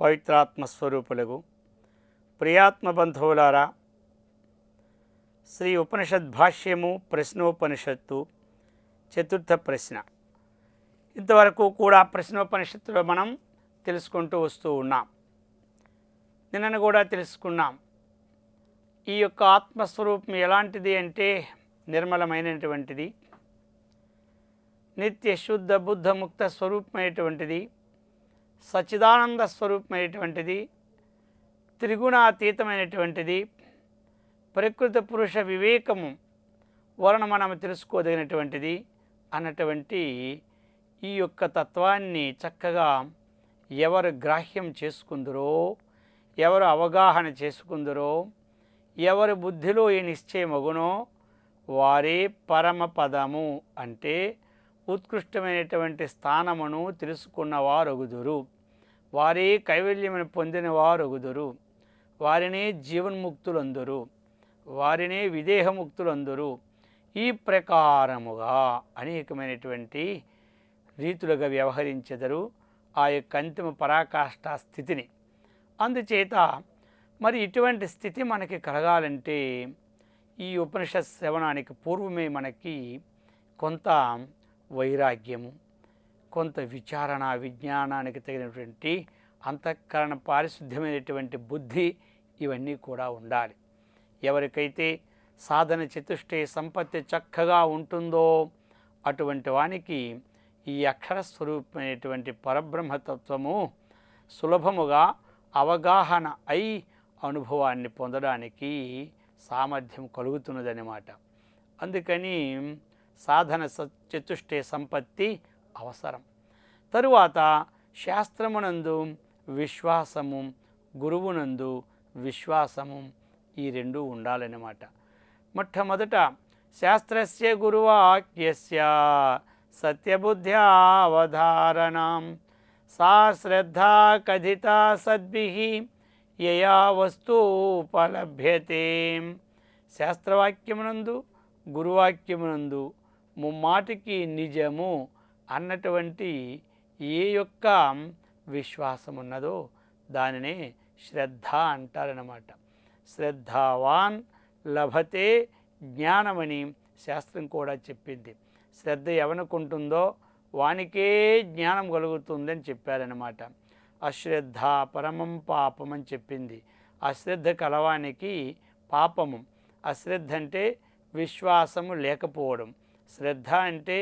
పవిత్రాత్మస్వరూపులకు ప్రియాత్మ బంధువులారా, శ్రీ ఉపనిషద్ భాష్యము ప్రశ్నోపనిషత్తు చతుర్థ ప్రశ్న. ఇంతవరకు కూడా ప్రశ్నోపనిషత్తులో మనం తెలుసుకుంటూ వస్తూ ఉన్నాం. నిన్నను కూడా తెలుసుకున్నాం. ఈ యొక్క ఆత్మస్వరూపం ఎలాంటిది అంటే నిర్మలమైనటువంటిది, నిత్య శుద్ధ బుద్ధ ముక్త స్వరూపమైనటువంటిది, సచ్చిదానంద స్వరూపమైనటువంటిది, త్రిగుణాతీతమైనటువంటిది, ప్రకృతి పురుష వివేకము వలన మనం తెలుసుకోదగినటువంటిది అన్నటువంటి ఈ యొక్క తత్వాన్ని చక్కగా ఎవరు గ్రాహ్యం చేసుకుందరో, ఎవరు అవగాహన చేసుకుందరో, ఎవరి బుద్ధిలో ఈ నిశ్చయమగునో వారే పరమపదము అంటే ఉత్కృష్టమైనటువంటి స్థానమును తెలుసుకున్నవారొగుదురు, వారే కైవల్యమును పొందినవారొగుదురు, వారినే జీవన్ముక్తులందరూ, వారినే విదేహముక్తులందరూ. ఈ ప్రకారముగా అనేకమైనటువంటి రీతులుగా వ్యవహరించెదరు ఆ యొక్క అంతిమ పరాకాష్ఠ స్థితిని. అందుచేత మరి ఇటువంటి స్థితి మనకి కలగాలంటే ఈ ఉపనిషత్ శ్రవణానికి పూర్వమే మనకి కొంత వైరాగ్యము, కొంత విచారణ విజ్ఞానానికి తగినటువంటి అంతఃకరణ పారిశుద్ధ్యమైనటువంటి బుద్ధి ఇవన్నీ కూడా ఉండాలి. ఎవరికైతే సాధన చతుష్టయ సంపత్తి చక్కగా ఉంటుందో అటువంటి వానికి ఈ అక్షర స్వరూపమైనటువంటి పరబ్రహ్మతత్వము సులభముగా అవగాహన అయి అనుభవాన్ని పొందడానికి సామర్థ్యం కలుగుతున్నదన్నమాట. అందుకని సాధన చతుష్టయ సంపత్తి అవసరం. తరువాత శాస్త్రమునందు విశ్వాసము, గురువునందు విశ్వాసము, ఈ రెండు ఉండాలన్నమాట. మొట్టమొదట శాస్త్రస్య గురువాక్యస్య సత్యబుద్ధ్యా అవధారణం సా శ్రద్ధా కథితా సద్భిః యయా వస్తూపలభ్యతే. శాస్త్రవాక్యమునందు గురువాక్యమునందు ముమ్మాటికి నిజము అన్నటువంటి ఏ యొక్క విశ్వాసం ఉన్నదో దానినే శ్రద్ధ అంటారన్నమాట. శ్రద్ధావాన్ లభతే జ్ఞానమని శాస్త్రం కూడా చెప్పింది. శ్రద్ధ ఎవనుకుంటుందో వానికే జ్ఞానం కలుగుతుందని చెప్పారన్నమాట. అశ్రద్ధ పరమం పాపం అని చెప్పింది. అశ్రద్ధ కలవానికి పాపము. అశ్రద్ధ అంటే విశ్వాసము లేకపోవడం, శ్రద్ధ అంటే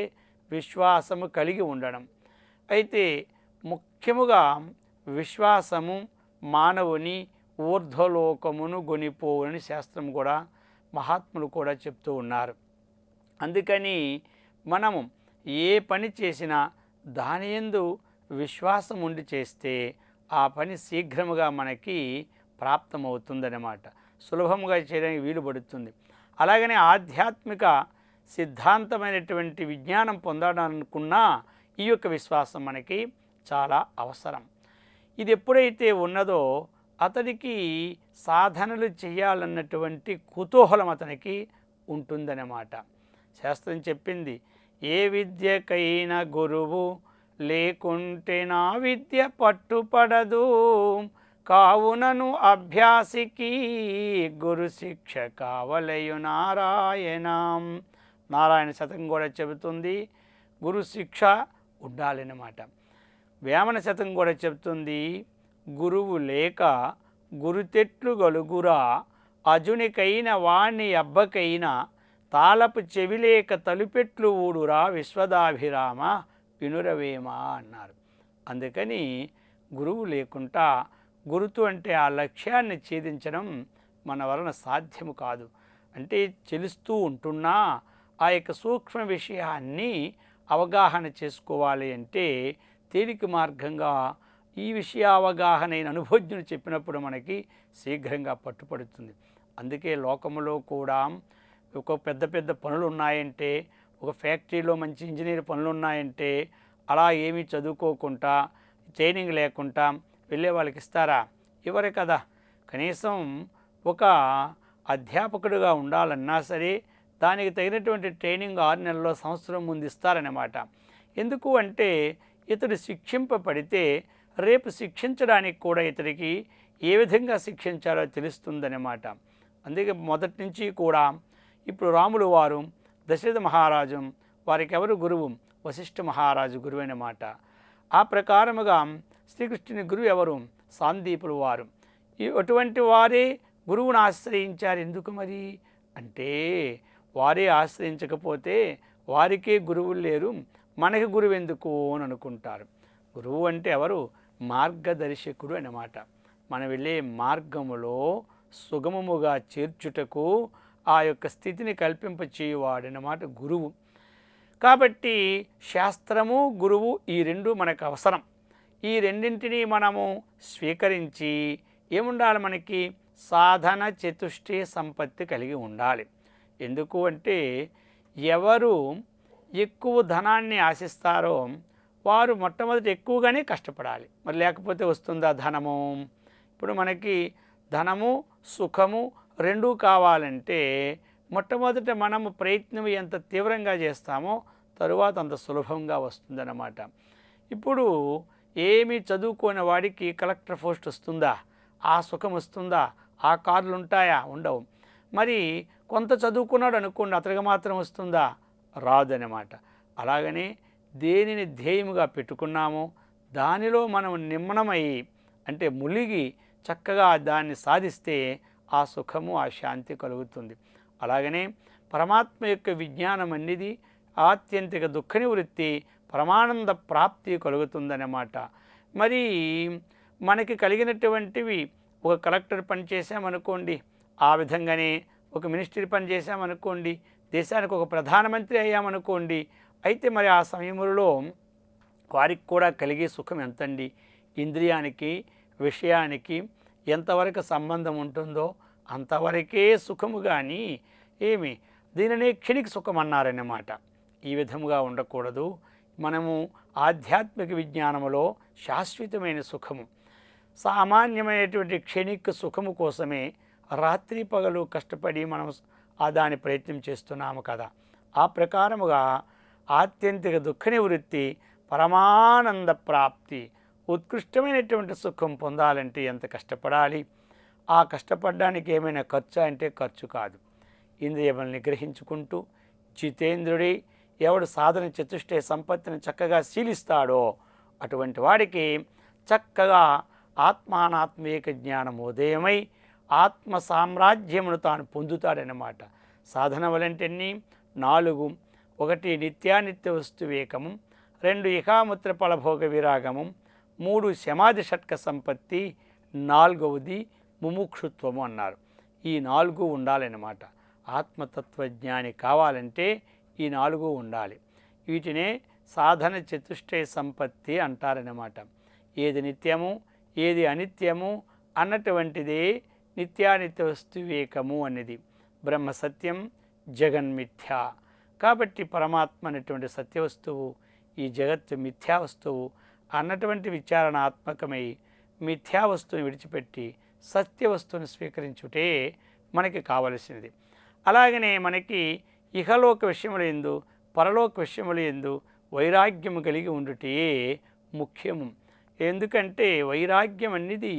విశ్వాసము కలిగి ఉండడం. అయితే ముఖ్యముగా విశ్వాసము మానవుని ఊర్ధ్వలోకమును గొనిపోవని శాస్త్రం కూడా మహాత్ములు కూడా చెప్తూ ఉన్నారు. అందుకని మనము ఏ పని చేసినా దాని యందు విశ్వాసం ఉండి చేస్తే ఆ పని శీఘ్రముగా మనకి ప్రాప్తమవుతుందన్నమాట. సులభముగా చేయడానికి వీలు పడుతుంది. అలాగనే ఆధ్యాత్మిక సిద్ధాంతమైనటువంటి విజ్ఞానం పొందడాలనుకున్నా ఈ యొక్క విశ్వాసం మనకి చాలా అవసరం. ఇది ఎప్పుడైతే ఉన్నదో అతనికి సాధనలు చేయాలన్నటువంటి కుతూహలం అతనికి ఉంటుందన్నమాట. శాస్త్రం చెప్పింది, ఏ విద్యకైనా గురువు లేకుంటే నా విద్య పట్టుపడదు, కావునను అభ్యాసికి గురు శిక్ష కావలయు నారాయణం. నారాయణ శతకం కూడా చెబుతుంది గురు శిక్ష ఉండాలన్నమాట. వేమన శతకం కూడా చెబుతుంది, గురువు లేక గురుతెట్లు గలుగురా, అజునికైన వాణ్ణి అబ్బకైన తాళపు చెవిలేక తలుపెట్లు ఊడురా విశ్వదాభిరామ వినురవేమ అన్నారు. అందుకని గురువు లేకుండా, గురుతు అంటే ఆ లక్ష్యాన్ని ఛేదించడం మన వలన సాధ్యము కాదు. అంటే చెలుస్తూ ఉంటున్నా ఆ యొక్క సూక్ష్మ విషయాన్ని అవగాహన చేసుకోవాలి అంటే తేలిక మార్గంగా ఈ విషయ అవగాహనైన అనుభవజ్ఞులు చెప్పినప్పుడు మనకి శీఘ్రంగా పట్టుపడుతుంది. అందుకే లోకములో కూడా ఒక పెద్ద పెద్ద పనులు ఉన్నాయంటే, ఒక ఫ్యాక్టరీలో మంచి ఇంజనీర్ పనులు ఉన్నాయంటే అలా ఏమీ చదువుకోకుండా ట్రైనింగ్ లేకుండా వెళ్ళే వాళ్ళకి ఇస్తారా? ఇవ్వరు కదా. కనీసం ఒక అధ్యాపకుడిగా ఉండాలన్నా సరే దానికి తగినటువంటి ట్రైనింగ్ 6 నెలల్లో సంవత్సరం ముందు ఇస్తారన్నమాట. ఎందుకు అంటే ఇతడు శిక్షింపబడితే రేపు శిక్షించడానికి కూడా ఇతడికి ఏ విధంగా శిక్షించాలో తెలుస్తుందన్నమాట. అందుకే మొదటి నుంచి కూడా ఇప్పుడు రాములు వారు దశరథ మహారాజు వారికి ఎవరు గురువు? వశిష్ఠ మహారాజు గురువు అన్నమాట. ఆ ప్రకారముగా శ్రీకృష్ణుని గురువు ఎవరు? సాందీపులు వారు. అటువంటి వారే గురువును ఆశ్రయించారు. ఎందుకు మరి అంటే వారే ఆశ్రయించకపోతే వారికే గురువులు లేరు, మనకి గురువు ఎందుకు అని అనుకుంటారు. గురువు అంటే ఎవరు? మార్గదర్శకుడు అన్నమాట. మనం వెళ్ళే మార్గములో సుగమముగా చేర్చుటకు ఆ యొక్క స్థితిని కల్పింపచేయువాడన్నమాట గురువు. కాబట్టి శాస్త్రము గురువు ఈ రెండు మనకు అవసరం. ఈ రెండింటినీ మనము స్వీకరించి ఏముండాలి? మనకి సాధన చతుష్టి సంపత్తి కలిగి ఉండాలి. ఎందుకు అంటే ఎవరు ఎక్కువ ధనాన్ని ఆశిస్తారో వారు మొట్టమొదటి ఎక్కువగానే కష్టపడాలి. మరి లేకపోతే వస్తుందా ధనము? ఇప్పుడు మనకి ధనము సుఖము రెండూ కావాలంటే మొట్టమొదట మనము ప్రయత్నం ఎంత తీవ్రంగా చేస్తామో తరువాత అంత సులభంగా వస్తుందన్నమాట. ఇప్పుడు ఏమీ చదువుకోని వాడికి కలెక్టర్ పోస్ట్ వస్తుందా? ఆ సుఖం వస్తుందా? ఆ కార్లు ఉంటాయా? ఉండవు. మరి కొంత చదువుకున్నాడు అనుకోండి, అతడికి మాత్రం వస్తుందా? రాదన్నమాట. అలాగనే దేనిని ధ్యేయముగా పెట్టుకున్నామో దానిలో మనం నిమగ్నమై అంటే ములిగి చక్కగా దాన్ని సాధిస్తే ఆ సుఖము ఆ శాంతి కలుగుతుంది. అలాగనే పరమాత్మ యొక్క విజ్ఞానం అనేది ఆత్యంతిక దుఃఖ నివృత్తి పరమానంద ప్రాప్తి కలుగుతుందన్నమాట. మరి మనకి కలిగినటువంటివి ఒక కలెక్టర్ పని చేసామనుకోండి, ఆ విధంగానే ఒక మినిస్ట్రీ పని చేసామనుకోండి, దేశానికి ఒక ప్రధానమంత్రి అయ్యామనుకోండి, అయితే మరి ఆ సమయంలో వారికి కూడా కలిగే సుఖం ఎంతండి? ఇంద్రియానికి విషయానికి ఎంతవరకు సంబంధం ఉంటుందో అంతవరకే సుఖము. కానీ ఏమి దీనినే క్షణిక సుఖం అన్నారన్నమాట. ఈ విధముగా ఉండకూడదు. మనము ఆధ్యాత్మిక విజ్ఞానములో శాశ్వతమైన సుఖము, సామాన్యమైనటువంటి క్షణిక సుఖము కోసమే రాత్రి పగలు కష్టపడి మనం దాని ప్రయత్నం చేస్తున్నాము కదా. ఆ ప్రకారముగా ఆత్యంతిక దుఃఖ నివృత్తి పరమానంద ప్రాప్తి ఉత్కృష్టమైనటువంటి సుఖం పొందాలంటే ఎంత కష్టపడాలి? ఆ కష్టపడడానికి ఏమైనా ఖర్చు అంటే ఖర్చు కాదు. ఇంద్రియములను నిగ్రహించుకుంటూ జితేంద్రుడి ఎవడు సాధన చతుష్టయ సంపత్తిని చక్కగా శీలిస్తాడో అటువంటి వాడికి చక్కగా ఆత్మానాత్మీక జ్ఞానం ఉదయమై ఆత్మ సామ్రాజ్యమును తాను పొందుతాడన్నమాట. సాధన వలంటెన్ని 4: 1 నిత్యానిత్య వస్తు వివేకము, 2 ఇహాముత్ర ఫలభోగ విరాగము, 3 శమాధి షట్క సంపత్తి, 4వది ముముక్షుత్వము అన్నారు. ఈ 4 ఉండాలన్నమాట. ఆత్మతత్వజ్ఞాని కావాలంటే ఈ 4 ఉండాలి. వీటినే సాధన చతుష్టయ సంపత్తి అంటారన్నమాట. ఏది నిత్యము ఏది అనిత్యము అన్నటువంటిదే నిత్యానిత్య వస్తు వివేకము అనేది. బ్రహ్మ సత్యం జగన్మిథ్య. కాబట్టి పరమాత్మ అనేటువంటి సత్యవస్తువు, ఈ జగత్తు మిథ్యా వస్తువు అన్నటువంటి విచారణాత్మకమై మిథ్యా వస్తువుని విడిచిపెట్టి సత్యవస్తువుని స్వీకరించుటే మనకి కావలసినది. అలాగనే మనకి ఇహలోక విషయముల యందు పరలోక విషయముల యందు వైరాగ్యము కలిగి ఉండుటే ముఖ్యము. ఎందుకంటే వైరాగ్యం అనేది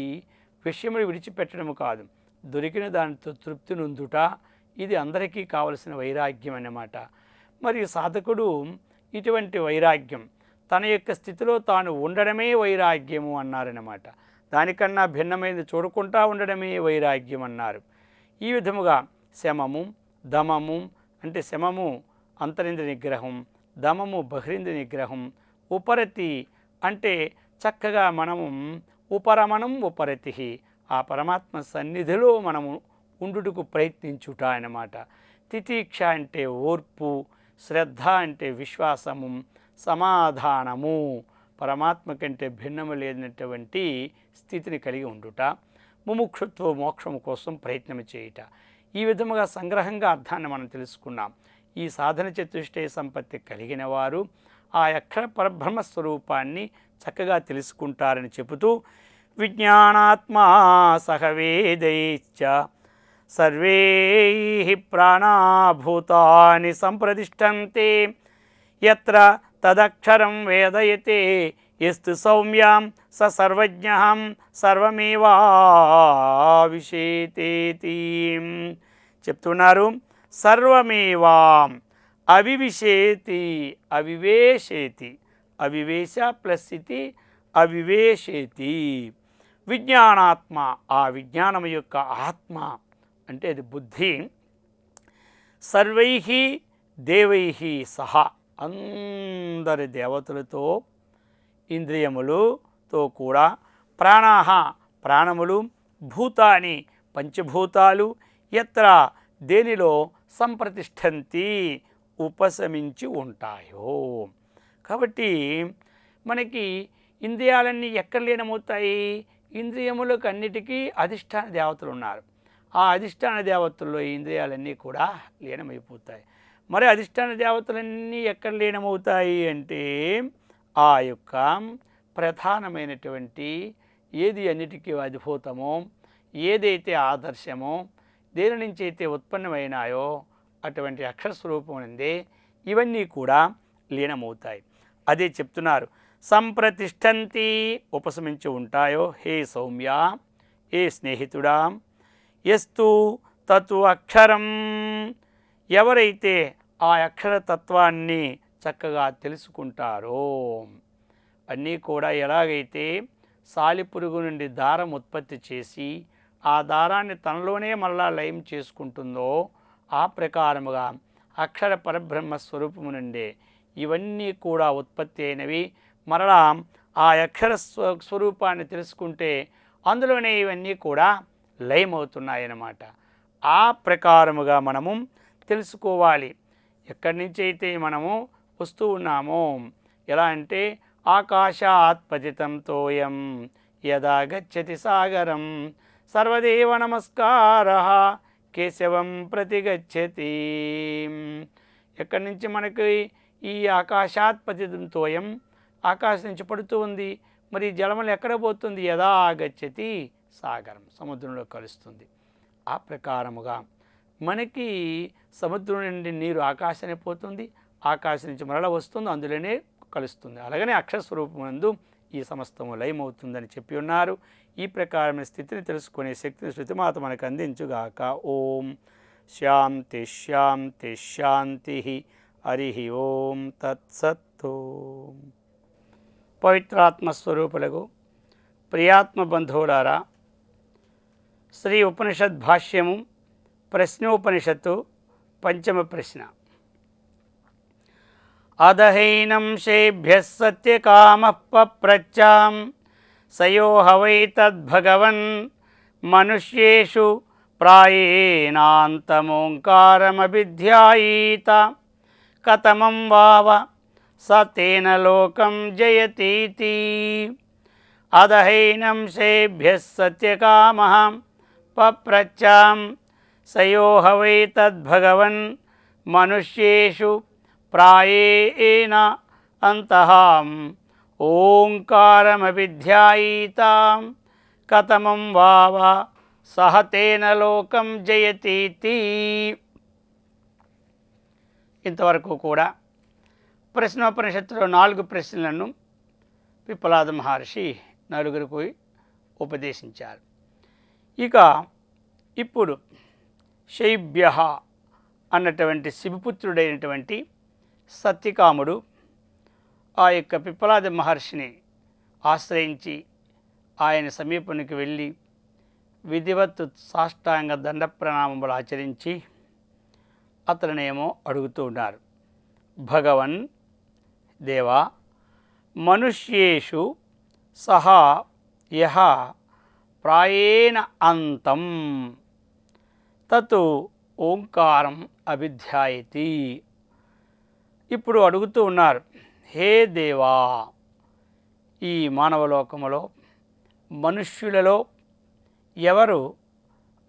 విషయములు విడిచిపెట్టడము కాదు, దొరికిన దానితో తృప్తి నొందుట. ఇది అందరికీ కావలసిన వైరాగ్యం అన్నమాట. మరియు సాధకుడు ఇటువంటి వైరాగ్యం తన యొక్క స్థితిలో తాను ఉండడమే వైరాగ్యము అన్నారన్నమాట. దానికన్నా భిన్నమైనది చూడకుండా ఉండడమే వైరాగ్యం అన్నారు. ఈ విధముగా శమము దమము అంటే శమము అంతరింద్ర నిగ్రహం, దమము బహిరింద్ర నిగ్రహం, ఉపరతి అంటే చక్కగా మనము ఉపరమణం ఉపరతి ఆ పరమాత్మ సన్నిధిలో మనము ఉండుటకు ప్రయత్నించుట అన్నమాట. తితీక్ష అంటే ఓర్పు, శ్రద్ధ అంటే విశ్వాసము, సమాధానము పరమాత్మ కంటే భిన్నము లేనటువంటి స్థితిని కలిగి ఉండుట, ముముక్షుత్వ మోక్షము కోసం ప్రయత్నం చేయుట. ఈ విధముగా సంగ్రహంగా అర్థాన్ని మనం తెలుసుకున్నాం. ఈ సాధన చతుష్టయ సంపత్తి కలిగిన వారు ఆ అక్షర పరబ్రహ్మ స్వరూపాన్ని చక్కగా తెలుసుకుంటారని చెబుతూ విజ్ఞానాత్మా సహవేదైశ్చ సర్వైః ప్రాణాభూతాని సంప్రతిష్టంతే యత్ర తదక్షరం వేదయతే ఎస్తు సౌమ్యాం స సర్వజ్ఞం సర్వమేవావిశేతేతి. చెప్తున్నారు సర్వమేవాం అవివిశేతి అవివేశేతి, అవివేశ ప్లస్ ఇతి అవివేశేతి. విజ్ఞానాత్మ ఆ విజ్ఞానం యొక్క ఆత్మ అంటే అది బుద్ధి, సర్వై దేవై సహా అందరి దేవతలతో, ఇంద్రియములతో కూడా, ప్రాణాహ ప్రాణములు, భూతాని పంచభూతాలు, ఎత్ర దేనిలో సంప్రతిష్టంతి ఉపశమించి ఉంటాయో. కాబట్టి మనకి ఇంద్రియాలన్నీ ఎక్కడ లీనమవుతాయి? ఇంద్రియములకు అన్నిటికీ అధిష్టాన దేవతలు ఉన్నారు. ఆ అధిష్టాన దేవతల్లో ఈ ఇంద్రియాలన్నీ కూడా లీనమైపోతాయి. మరి అధిష్టాన దేవతలన్నీ ఎక్కడ లీనమవుతాయి అంటే ఆ యొక్క ప్రధానమైనటువంటి ఏది అన్నిటికీ అధిభూతమో, ఏదైతే ఆదర్శమో, దేని నుంచి అయితే ఉత్పన్నమైనాయో అటువంటి అక్షరస్వరూపం నుండి ఇవన్నీ కూడా లీనమవుతాయి. అదే చెప్తున్నారు సంప్రతిష్టంతి ఉపశమించి ఉంటాయో. హే సౌమ్య, ఏ స్నేహితుడా, ఎస్తు తతు అక్షరం ఎవరైతే ఆ అక్షరతత్వాన్ని చక్కగా తెలుసుకుంటారో, అన్నీ కూడా ఎలాగైతే సాలిపురుగు నుండి దారం ఉత్పత్తి చేసి ఆ దారాన్ని తనలోనే మళ్ళా లయం చేసుకుంటుందో ఆ ప్రకారముగా అక్షర పరబ్రహ్మ స్వరూపము నుండి ఇవన్నీ కూడా ఉత్పత్తి అయినవి. మరలా ఆ అక్షర స్వరూపాన్ని తెలుసుకుంటే అందులోనే ఇవన్నీ కూడా లయమవుతున్నాయన్నమాట. ఆ ప్రకారముగా మనము తెలుసుకోవాలి. ఎక్కడి నుంచి అయితే మనము వస్తూ ఉన్నామో, ఎలా అంటే ఆకాశాత్ పతితం తోయం యదా గచ్చతి సాగరం సర్వదేవ నమస్కారః కేశవం ప్రతి గచ్చతి. ఎక్కడి నుంచి మనకి ఈ ఆకాశాత్ పతితం తోయం, ఆకాశం నుంచి పడుతూ ఉంది. మరి జలములు ఎక్కడ పోతుంది? యదా గచ్చతి సాగరం, సముద్రంలో కలుస్తుంది. ఆ ప్రకారముగా మనకి సముద్రం నుండి నీరు ఆకాశానికి పోతుంది, ఆకాశం నుంచి మరల వస్తుంది, అందులోనే కలుస్తుంది. అలాగనే అక్షరస్వరూపమందు ఈ సమస్తము లయమవుతుందని చెప్పి ఉన్నారు. ఈ ప్రకారమైన స్థితిని తెలుసుకునే శక్తిని శృతిమాత మనకు అందించుగాక. ఓం శాంతి శాంతి శాంతి. హరి ఓం తత్సత్తు. పవిత్రాత్మస్వరూపులకు ప్రియాత్మ బంధువులారా, శ్రీ ఉపనిషద్ భాష్యము ప్రశ్నోపనిషత్తు పంచమ ప్రశ్న. అదహైనం శేభ్య సత్యకామః పప్రచ్చాం సయోహ వై తద్భగవన్ మనుష్యేషు ప్రాయేనాంతమోంకారమభిధ్యాయీత కథమం వావ స తేన లోకం జయతీతి. అదహైనం శేభ్య సత్యకామః పప్రచ్చాం సయోహ వై తద్భగవన్ మనుష్యేషు ప్రాయేన అంతః ఓంకారమభిధ్యాయీతాం కథమం వావ సహ తేన లోకం జయతీతి. ఇంతవరకు కూడా ప్రశ్నోపనిషత్తులో 4 ప్రశ్నలను పిప్పలాద మహర్షి నలుగురికి ఉపదేశించారు. ఇక ఇప్పుడు శైభ్య అన్నటువంటి శివపుత్రుడైనటువంటి సత్యకాముడు ఆ యొక్క పిప్పలాద మహర్షిని ఆశ్రయించి ఆయన సమీపానికి వెళ్ళి విధివత్తు సాష్టాంగ దండ ప్రణామములు ఆచరించి అతనినేమో అడుగుతూ ఉన్నారు. భగవన్ దేవా, మనుష్యేషు సహా యః ప్రాయేణ అంతం తత్ ఓంకారం అభిధ్యాయతి. ఇప్పుడు అడుగుతూ ఉన్నారు, హే దేవా, ఈ మానవలోకములో మనుష్యులలో ఎవరు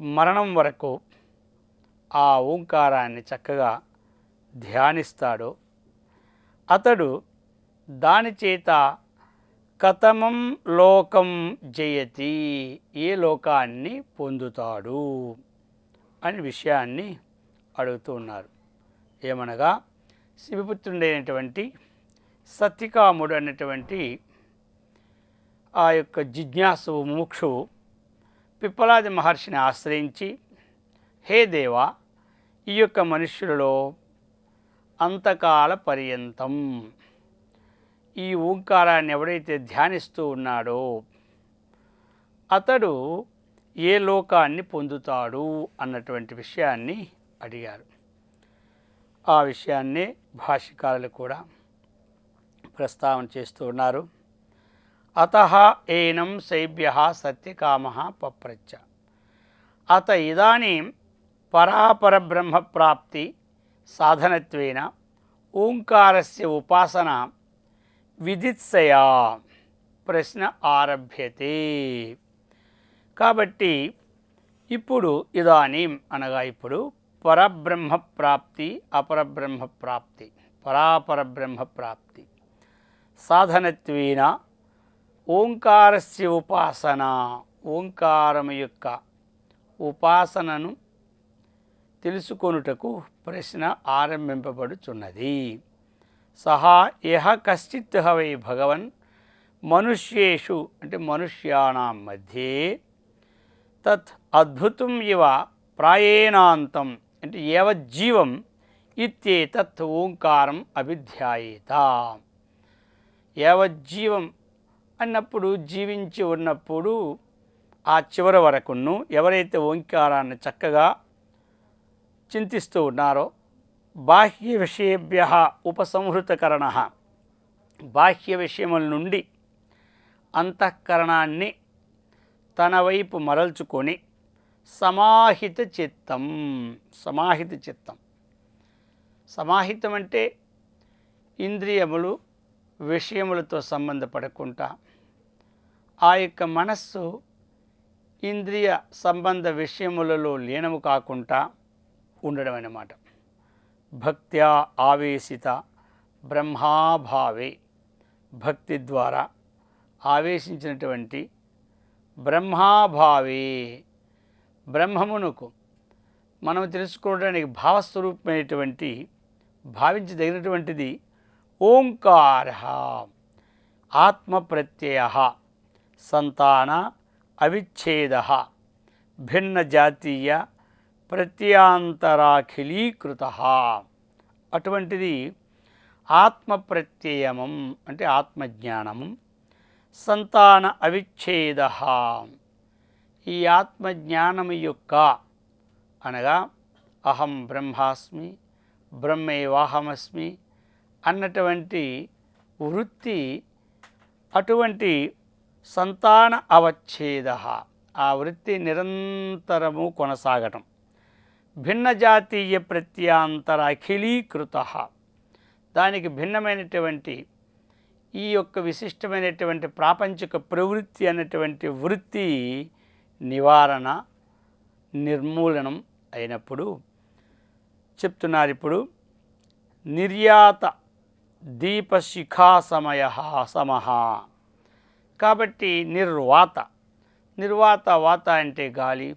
మరణం వరకు ఆ ఓంకారాన్ని చక్కగా ధ్యానిస్తాడో అతడు దాని చేత కథమం లోకం జయతి, ఏ లోకాన్ని పొందుతాడు అనే విషయాన్ని అడుగుతూ ఉన్నారు. ఏమనగా శివపుత్రుడైనటువంటి సత్యకాముడు అన్నటువంటి ఆ యొక్క జిజ్ఞాసువు ముముక్షువు పిప్పలాది మహర్షిని ఆశ్రయించి, హే దేవా, ఈ యొక్క మనుష్యులలో అంతకాల పర్యంతం ఈ ఓంకారాన్ని ఎవడైతే ధ్యానిస్తూ ఉన్నాడో అతడు ఏ లోకాన్ని పొందుతాడు అన్నటువంటి విషయాన్ని అడిగారు. ఆ విషయాన్నే భాష్యకారులు కూడా ప్రస్తావన చేస్తూ ఉన్నారు. అతః ఏనం శైభ్య సత్యకామ పప్రచ్చ అత ఇదానీం పరాపరబ్రహ్మప్రాప్తి సాధనత్వేన ఓంకారస్య ఉపాసన విదిత్సయా ప్రశ్న ఆరభ్యతే. కాబట్టి ఇప్పుడు ఇదానీం అనగా ఇప్పుడు పరబ్రహ్మప్రాప్తి, అపరబ్రహ్మప్రాప్తి, పరాపరబ్రహ్మప్రాప్తి సాధనత్వేన ఓంకారస్య ఉపాసన, ఓంకారము యొక్క ఉపాసనను తెలుసుకొనుటకు ప్రశ్న ఆరంభింపబడుచున్నది. సహా యహ కశ్చిత్ వై భగవన్ మనుష్యేషు అంటే మనుష్యానాం మధ్యే తత్ అద్భుతం ఇవ ప్రాయేణాంతం అంటే యావజ్జీవం ఇత్యేతత్ ఓంకారం అభిధ్యాయేత. యావజ్జీవం అన్నప్పుడు జీవించి ఉన్నప్పుడు ఆ చివరి వరకును ఎవరైతే ఓంకారాన్ని చక్కగా చింతిస్తూ ఉన్నారో బాహ్య విషయేభ్య ఉపసంహృతకరణ, బాహ్య విషయముల నుండి అంతఃకరణాన్ని తన వైపు మరల్చుకొని సమాహిత చిత్తం, సమాహిత చిత్తం, సమాహితం అంటే ఇంద్రియములు విషయములతో సంబంధపడకుండా ఆ యొక్క మనస్సు ఇంద్రియ సంబంధ విషయములలో లీనము కాకుండా ఉండడం అన్నమాట. భక్త్యా ఆవేశిత బ్రహ్మాభావే, భక్తి ద్వారా ఆవేశించినటువంటి బ్రహ్మాభావే, బ్రహ్మమునకు మనం తెలుసుకోవడానికి భావస్వరూపమైనటువంటి భావించదగినటువంటిది ఓంకార ఆత్మప్రత్యయ సంతాన అవిచ్ఛేద భిన్న జాతీయ ప్రత్యాంతరాఖిలీకృత. అటువంటిది ఆత్మప్రత్యయమం అంటే ఆత్మజ్ఞానము, సంతాన అవిచ్ఛేద ఈ ఆత్మజ్ఞానము యొక్క అనగా అహం బ్రహ్మాస్మి బ్రహ్మైవాహమస్మి అన్నటువంటి వృత్తి, అటువంటి సంతాన అవచ్ఛేద ఆ వృత్తి నిరంతరము కొనసాగటం, భిన్న జాతీయ ప్రత్యాంతర అఖిలీకృత దానికి భిన్నమైనటువంటి ఈ యొక్క విశిష్టమైనటువంటి ప్రాపంచిక ప్రవృత్తి అనేటువంటి వృత్తి నివారణ నిర్మూలనం అయినప్పుడు చెప్తున్నారు. ఇప్పుడు నిర్యాత దీపశిఖా సమయ సమహ కాబట్టి నిర్వాత, నిర్వాత వాత అంటే గాలి,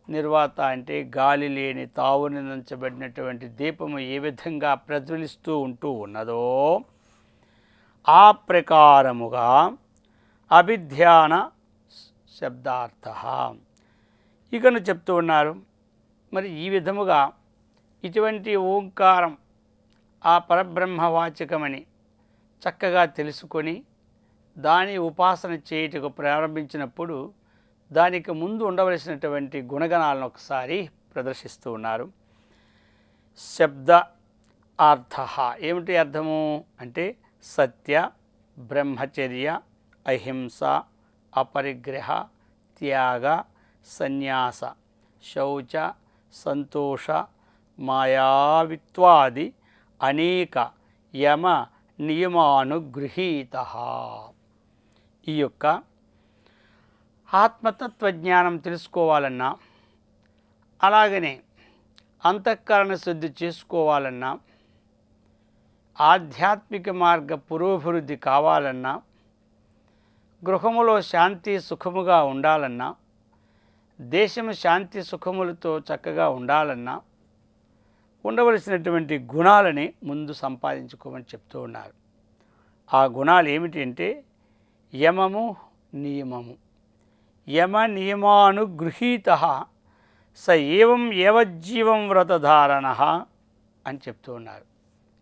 నిర్వాత అంటే గాలి లేని తావునించబడినటువంటి దీపము ఏ విధంగా ప్రజ్వలిస్తూ ఉంటూ ఉన్నదో ఆ ప్రకారముగా అభిధ్యాన శబ్దార్థ ఇకను చెప్తూ ఉన్నారు. మరి ఈ విధముగా ఇటువంటి ఓంకారం ఆ పరబ్రహ్మవాచకమని చక్కగా తెలుసుకొని దాని ఉపాసన చేయుటకు ప్రారంభించినప్పుడు దానికి ముందు ఉండవలసినటువంటి గుణగణాలను ఒకసారి ప్రదర్శిస్తూ ఉన్నారు. శబ్ద అర్థ ఏమిటి అర్థము అంటే సత్య, బ్రహ్మచర్య, అహింస, అపరిగ్రహ, త్యాగ, సన్యాస, శౌచ, సంతోష, మాయావిత్వాది అనేక యమ నియమానుగృహీత. ఈ యొక్క ఆత్మతత్వజ్ఞానం తెలుసుకోవాలన్నా, అలాగనే అంతఃకరణ శుద్ధి చేసుకోవాలన్నా, ఆధ్యాత్మిక మార్గ పురోభివృద్ధి కావాలన్నా, గృహములో శాంతి సుఖముగా ఉండాలన్నా, దేశము శాంతి సుఖములతో చక్కగా ఉండాలన్నా ఉండవలసినటువంటి గుణాలని ముందు సంపాదించుకోమని చెప్తూ ఉన్నారు. ఆ గుణాలు ఏమిటి అంటే యమము, నియమము. యమ నియమానుగృహీత స ఏవం ఏవజ్జీవం వ్రతధారణ అని చెప్తూ ఉన్నారు.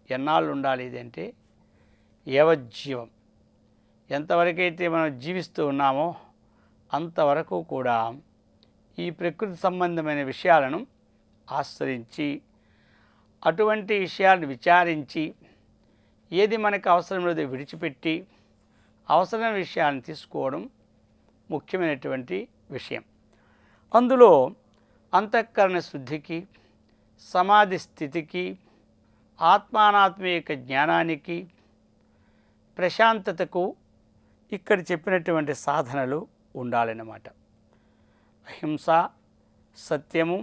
ఎన్నాళ్ళు ఉండాలి ఇదంటే ఏవజ్జీవం, ఎంతవరకైతే మనం జీవిస్తూ ఉన్నామో అంతవరకు కూడా ఈ ప్రకృతి సంబంధమైన విషయాలను ఆశ్రయించి అటువంటి విషయాలను విచారించి ఏది మనకు అవసరం లేదో విడిచిపెట్టి అవసరమైన విషయాలను తీసుకోవడం ముఖ్యమైనటువంటి విషయం. అందులో అంతఃకరణ శుద్ధికి, సమాధి స్థితికి, ఆత్మానాత్మీయ జ్ఞానానికి, ప్రశాంతతకు ఇక్కడ చెప్పినటువంటి సాధనలు ఉండాలన్నమాట. అహింస, సత్యము,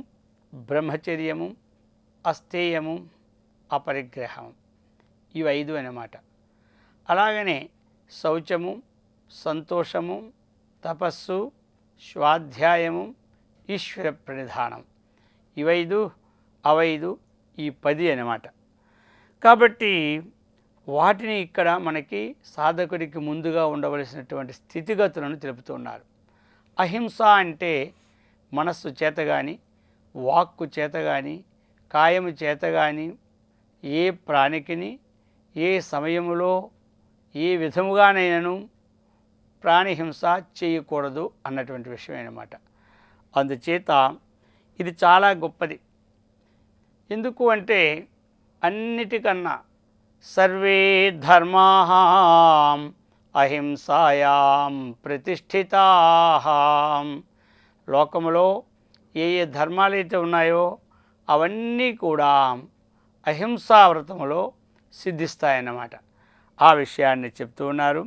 బ్రహ్మచర్యము, అస్థేయము, అపరిగ్రహం, ఇవి 5 అన్నమాట. అలాగనే శౌచము, సంతోషము, తపస్సు, స్వాధ్యాయము, ఈశ్వర ప్రణిధానం, ఇవి 5, అవి 5, ఈ 10 అన్నమాట. కాబట్టి వాటిని ఇక్కడ మనకి సాధకుడికి ముందుగా ఉండవలసినటువంటి స్థితిగతులను తెలుపుతున్నారు. అహింస అంటే మనస్సు చేత కానీ, వాక్కు చేత కానీ, కాయము చేత కానీ ఏ ప్రాణికిని ఏ సమయములో ఏ విధముగానైనాను ప్రాణిహింస చేయకూడదు అన్నటువంటి విషయం అన్నమాట. అందుచేత ఇది చాలా గొప్పది. ఎందుకు అంటే అన్నిటికన్నా సర్వే ధర్మాః అహింసాయాం ప్రతిష్ఠితాః. లోకములో ఏ ఏ ధర్మాలైతే ఉన్నాయో అవన్నీ కూడా అహింసా వ్రతములో సిద్ధిస్తాయన్నమాట. ఆ విషయాన్ని చెప్తూ ఉన్నారు.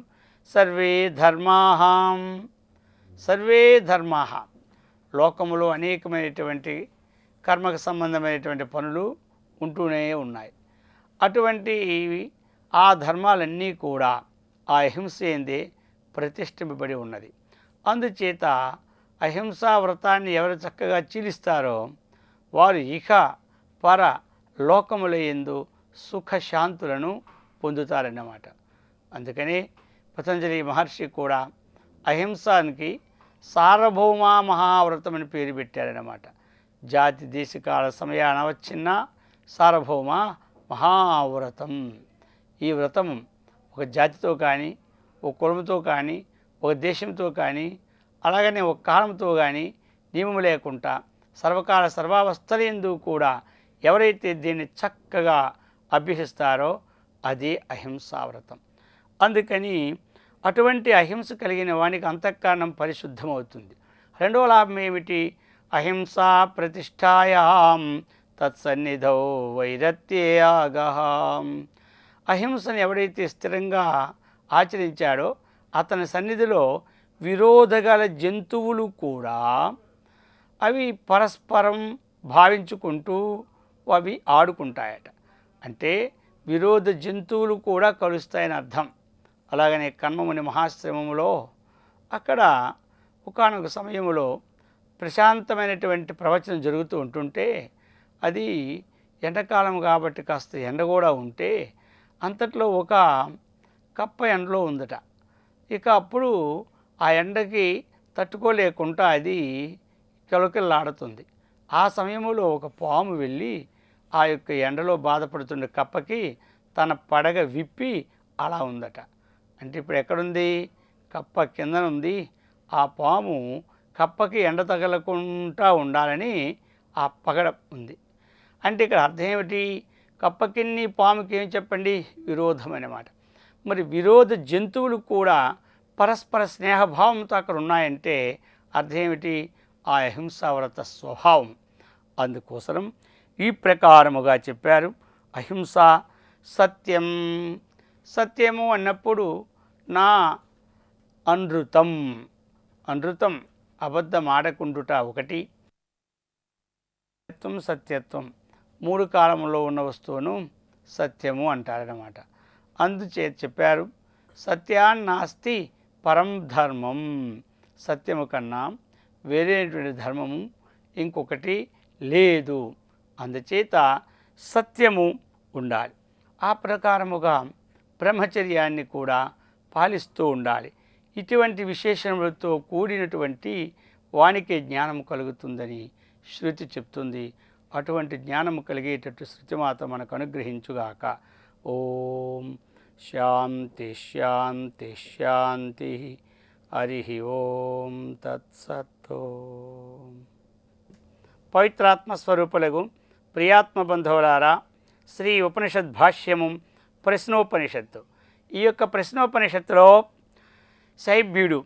సర్వే ధర్మాః, సర్వే ధర్మాః, లోకములో అనేకమైనటువంటి కర్మకు సంబంధమైనటువంటి పనులు ఉంటూనే ఉన్నాయి. అటువంటి ఆ ధర్మాలన్నీ కూడా ఆ అహింస ఎందే ప్రతిష్ఠింపబడి ఉన్నది. అందుచేత అహింసా వ్రతాన్ని ఎవరు చక్కగా చీలిస్తారో వారు ఇహ పర లోకముల యందు సుఖశాంతులను పొందుతారన్నమాట. అందుకని పతంజలి మహర్షి కూడా అహింసానికి సార్వభౌమ మహావ్రతం అని పేరు పెట్టారన్నమాట. జాతి దేశకాల సమయాన వచ్చిన సార్వభౌమ మహావ్రతం. ఈ వ్రతం ఒక జాతితో కానీ, ఒక కులంతో కానీ, ఒక దేశంతో కానీ, అలాగనే ఒక కాలంతో కానీ నియమం లేకుండా సర్వకాల సర్వావస్థలందు కూడా ఎవరైతే దీన్ని చక్కగా అభ్యసిస్తారో అదే అహింసా వ్రతం. అందుకని అటువంటి అహింస కలిగిన వానికి అంతఃకరణం పరిశుద్ధమవుతుంది. రెండవ లాభం ఏమిటి? అహింసా ప్రతిష్టాయాం తత్సన్నిధౌ వైరత్యేయాగహాం. అహింసను ఎవడైతే స్థిరంగా ఆచరించాడో అతని సన్నిధిలో విరోధగల జంతువులు కూడా అవి పరస్పరం భావించుకుంటూ అవి ఆడుకుంటాయట. అంటే విరోధ జంతువులు కూడా కలుస్తాయని అర్థం. అలాగనే కన్మముని మహాశ్రమములో అక్కడ ఒకానొక సమయంలో ప్రశాంతమైనటువంటి ప్రవచనం జరుగుతూ ఉంటుంటే అది ఎండాకాలం కాబట్టి కాస్త ఎండ కూడా ఉంటే అంతట్లో ఒక కప్ప ఎండలో ఉందట. ఇక అప్పుడు ఆ ఎండకి తట్టుకోలేకుండా అది కిలకిల్లాడుతుంది. ఆ సమయంలో ఒక పాము వెళ్ళి ఆ యొక్క ఎండలో బాధపడుతున్న కప్పకి తన పడగ విప్పి అలా ఉందట. అంటే ఇప్పుడు ఎక్కడుంది? కప్ప కిందన ఉంది. ఆ పాము కప్పకి ఎండ తగలకుండా ఉండాలని ఆ పగడ ఉంది. అంటే ఇక్కడ అర్థం ఏమిటి? కప్పకిన్ని పాముకి ఏం చెప్పండి? విరోధం అన్నమాట. మరి విరోధ జంతువులు కూడా పరస్పర స్నేహభావంతో అక్కడ ఉన్నాయంటే అర్థం ఏమిటి? ఆ అహింసావ్రత స్వభావం. అందుకోసం ఈ ప్రకారముగా చెప్పారు. అహింస, సత్యం. సత్యము అన్నప్పుడు నా అనృతం, అనృతం అబద్ధం ఆడకుండుట ఒకటి, సత్యం సత్యత్వం 3 కాలంలో ఉన్న వస్తువును సత్యము అంటారన్నమాట. అందుచేత చెప్పారు సత్యాన్నాస్తి పరం ధర్మం. సత్యము కన్నా వేరేటువంటి ధర్మము ఇంకొకటి లేదు. అందుచేత సత్యము ఉండాలి. ఆ ప్రకారముగా బ్రహ్మచర్యాన్ని కూడా పాలిస్తూ ఉండాలి. ఇటువంటి విశేషణములతో కూడినటువంటి వానికే జ్ఞానం కలుగుతుందని శృతి చెప్తుంది. అటువంటి జ్ఞానము కలిగేటట్టు శృతిమాత మనకు అనుగ్రహించుగాక. ఓం శాంతి శాంతి శాంతి. హరి ఓం తత్సత్. పవిత్రాత్మ స్వరూపులకు ప్రియాత్మ బంధువులారా, శ్రీ ఉపనిషద్ భాష్యము ప్రశ్నోపనిషత్తు. ఈ యొక్క ప్రశ్నోపనిషత్తులో శైబ్యుడు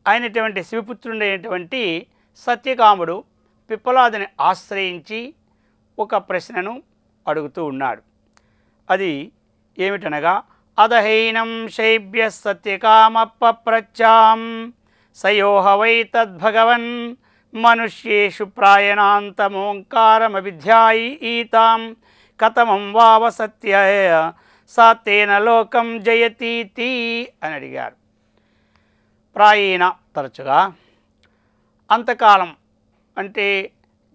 అయినటువంటి శివపుత్రుడైనటువంటి సత్యకాముడు పిప్పలాదుని ఆశ్రయించి ఒక ప్రశ్నను అడుగుతూ ఉన్నాడు. అది ఏమిటనగా, అదహైనం శైబ్య సత్యకామపప్రచ్చాం సయోహ వై తద్భగవన్ మనుష్యేషు ప్రాయణాంతమోంకారమభిధ్యాయీతాం కథమం వావ సత్యాయ సా తేన లోకం జయతీతి అని అడిగారు. ప్రాయేణ తరచుగా, అంతకాలం అంటే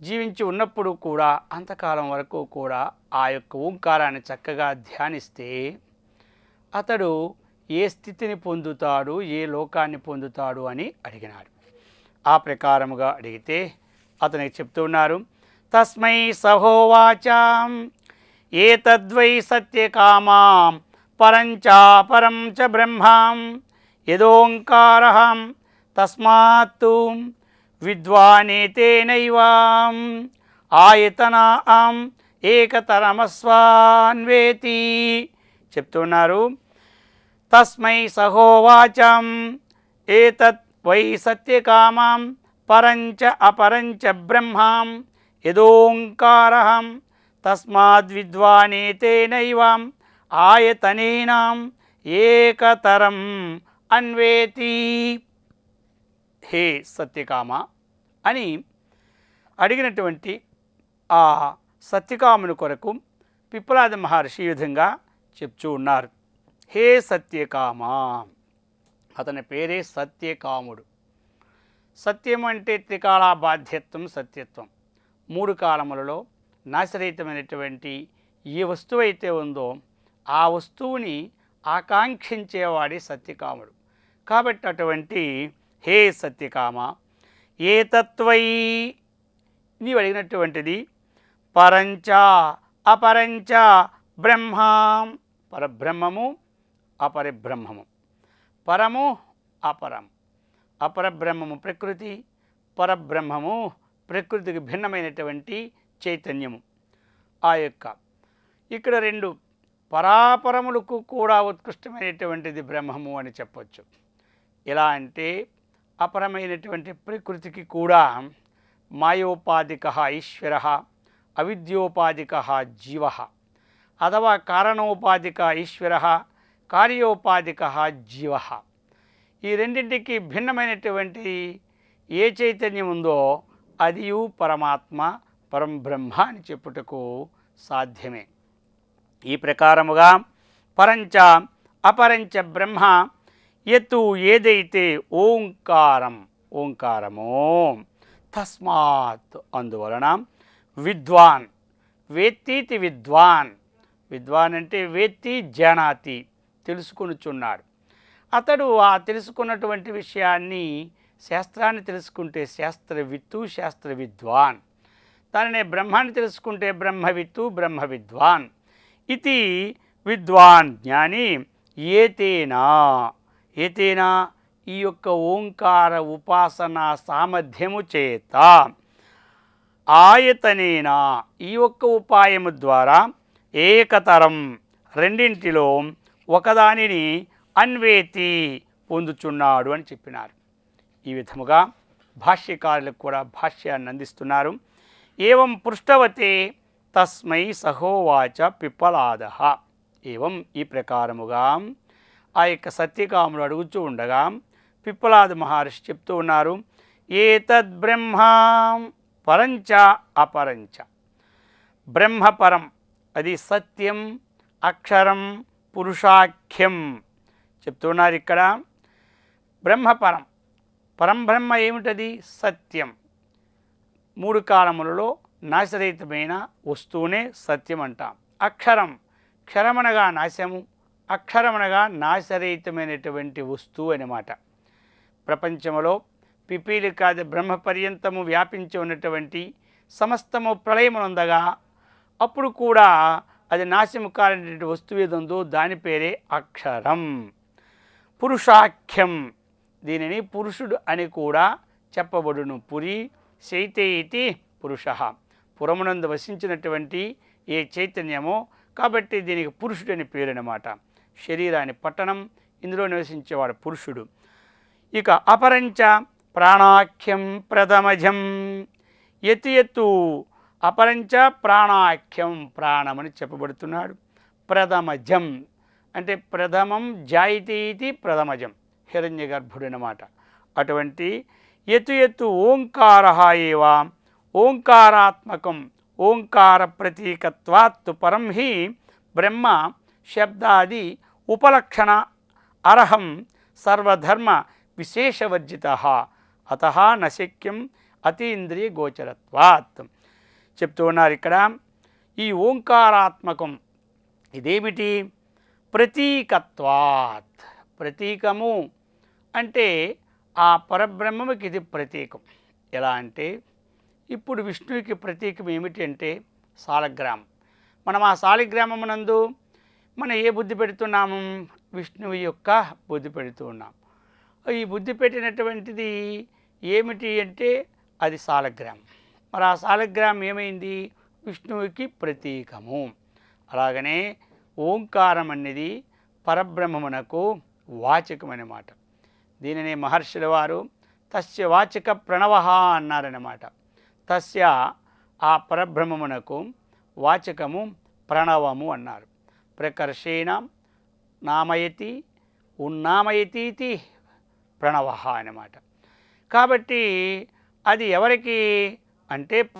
జీవించి ఉన్నప్పుడు కూడా అంతకాలం వరకు కూడా ఆ యొక్క ఓంకారాన్ని చక్కగా ధ్యానిస్తే అతడు ఏ స్థితిని పొందుతాడు, ఏ లోకాన్ని పొందుతాడు అని అడిగినాడు. ఆ ప్రకారముగా అడిగితే అతనికి చెప్తున్నారు, తస్మై సహోవాచాం ఏతద్వై సత్యకామాం పరంచాపరం చ బ్రహ్మాం యదోంకారః తస్మాత్తు విద్వానేతేనైవాం ఆయతనాం ఏకతరమస్వాన్వేతి. చెప్తున్నారు, తస్మై సహోవాచం ఏతత్ వై సత్యకామాం పరంచ అపరంచ బ్రహ్మాం యదోంకారః తస్మాద్విద్వానేతేనైవాం ఆయతనేనాం ఏకతరం అన్వేతి. హే సత్యకామ అని అడిగినటువంటి ఆ సత్యకాముని కొరకు పిప్పలాద మహర్షి ఈ విధంగా చెప్తూ ఉన్నారు. హే సత్యకామ, అతని పేరే సత్యకాముడు. సత్యం అంటే త్రికాల బాధ్యత్వం, సత్యత్వం. మూడు కాలములలో నాశరహితమైనటువంటి ఏ వస్తువు అయితే ఉందో ఆ వస్తువుని ఆకాంక్షించేవాడే సత్యకాముడు. కాబట్టి అటువంటి హే సత్యకామ, ఏ తత్వై నీవు అడిగినటువంటిది పరంచ అపరంచ బ్రహ్మం, పరబ్రహ్మము అపరిబ్రహ్మము, పరము అపరం. అపరబ్రహ్మము ప్రకృతి, పరబ్రహ్మము ప్రకృతికి భిన్నమైనటువంటి చైతన్యము. ఆ యొక్క ఇక్కడ రెండు పరాపరములకు కూడా ఉత్కృష్టమైనటువంటిది బ్రహ్మము అని చెప్పవచ్చు. ఎలా అంటే అపరమైనటువంటి ప్రకృతికి కూడా మాయోపాధిక ఈశ్వర, అవిద్యోపాధిక జీవ, అథవా కారణోపాధిక ఈశ్వర, కార్యోపాధిక జీవ. ఈ రెండింటికి భిన్నమైనటువంటి ఏ చైతన్యం ఉందో అదియు పరమాత్మ, పరంబ్రహ్మ అని చెప్పుటకు సాధ్యమే. ఈ ప్రకారముగా పరంచ అపరంచ బ్రహ్మ ఎత్తు ఏదైతే ఓంకారమో తస్మాత్ అందువలన విద్వాన్ వేత్తీతి విద్వాన్. విద్వాన్ అంటే వేత్తి జానాతి, తెలుసుకొనుచున్నాడు. అతడు ఆ తెలుసుకున్నటువంటి విషయాన్ని, శాస్త్రాన్ని తెలుసుకుంటే శాస్త్రవిత్తు, శాస్త్ర విద్వాన్. దానినే బ్రహ్మాన్ని తెలుసుకుంటే బ్రహ్మవిత్తు, బ్రహ్మ విద్వాన్. ఇది విద్వాన్ జ్ఞాని ఏతేనా, ఏతేనా ఈ యొక్క ఓంకార ఉపాసన సామర్థ్యము చేత, ఆయతనేనా ఈ యొక్క ఉపాయము ద్వారా, ఏకతరం రెండింటిలో ఒకదానిని అన్వేతి పొందుచున్నాడు అని చెప్పినారు. ఈ విధముగా భాష్యకారులకు కూడా భాష్యాన్ని అందిస్తున్నారు. ఏవం పృష్టవతే తస్మై సహోవాచ పిప్పలాదః. ఏవం ఈ ప్రకారముగా ఆ యొక్క సత్యకాముడు అడుగుతూ ఉండగా పిప్పలాద మహర్షి చెప్తూ ఉన్నారు, ఏతద్ బ్రహ్మ పరంచ అపరంచ. బ్రహ్మపరం అది సత్యం, అక్షరం, పురుషాఖ్యం చెప్తున్నారు ఇక్కడ. బ్రహ్మపరం, పరంబ్రహ్మ ఏమిటది? సత్యం. మూడు కాలములలో నాశరహితమైన వస్తువునే సత్యం అంటాం. అక్షరం, క్షరమనగా నాశము, అక్షరమనగా నాశరహితమైనటువంటి వస్తువు అన్నమాట. ప్రపంచంలో పిపీలికాది బ్రహ్మ పర్యంతము వ్యాపించి ఉన్నటువంటి సమస్తము ప్రళయమునందగా అప్పుడు కూడా అది నాశము కాలేటువంటి వస్తువు ఏది ఉందో దాని పేరే అక్షరం. పురుషాఖ్యం, దీనిని పురుషుడు అని కూడా చెప్పబడును. పురి శైతే ఇతి పురుష, పురమునందు వసించినటువంటి ఏ చైతన్యమో కాబట్టి దీనికి పురుషుడు అని పేరు అన్నమాట. శరీరాన్ని పట్టణం, ఇందులో నివసించేవాడు పురుషుడు. ఇక అపరంచ ప్రాణాఖ్యం ప్రథమజం, ఎత్తు అపరంచ ప్రాణాఖ్యం, ప్రాణమని చెప్పబడుతున్నాడు. ప్రథమజం అంటే ప్రథమం జాయితీతి ప్రథమజం, హిరణ్య గర్భుడు అన్నమాట. అటువంటి ఎత్తు ఓంకార ఏవ, ఓంకారాత్మకం, ఓంకార ప్రతీకత్వాత్ పరం హి బ్రహ్మ శబ్దాది ఉపలక్షణ అర్హం సర్వధర్మ విశేషవర్జిత అత నశక్యం అతీంద్రియ గోచరత్వాత్. చెప్తూ ఉన్నారు ఇక్కడ. ఈ ఓంకారాత్మకం ఇదేమిటి? ప్రతీకత్వాత్, ప్రతీకము అంటే ఆ పరబ్రహ్మకి ఇది ప్రతీకం. ఎలా అంటే ఇప్పుడు విష్ణువుకి ప్రతీకం ఏమిటి అంటే సాలగ్రామం. మనం ఆ సాలగ్రామమునందు మనం ఏ బుద్ధి పెడుతున్నాము? విష్ణువు యొక్క బుద్ధి పెడుతూ ఉన్నాం. ఈ బుద్ధి పెట్టినటువంటిది ఏమిటి అంటే అది సాలగ్రామం. మరి ఆ సాలగ్రామం ఏమైంది? విష్ణువుకి ప్రతీకము. అలాగనే ఓంకారం అనేది పరబ్రహ్మమునకు వాచకం అన్నమాట. దీనిని మహర్షుల వారు తస్య వాచక ప్రణవ అన్నారన్నమాట. తస్య ఆ పరబ్రహ్మమునకు వాచకము ప్రణవము అన్నారు. ప్రకర్షేణ నామయతి ఉన్నామయతీతి ప్రణవ అన్నమాట. కాబట్టి అది ఎవరికి అంటే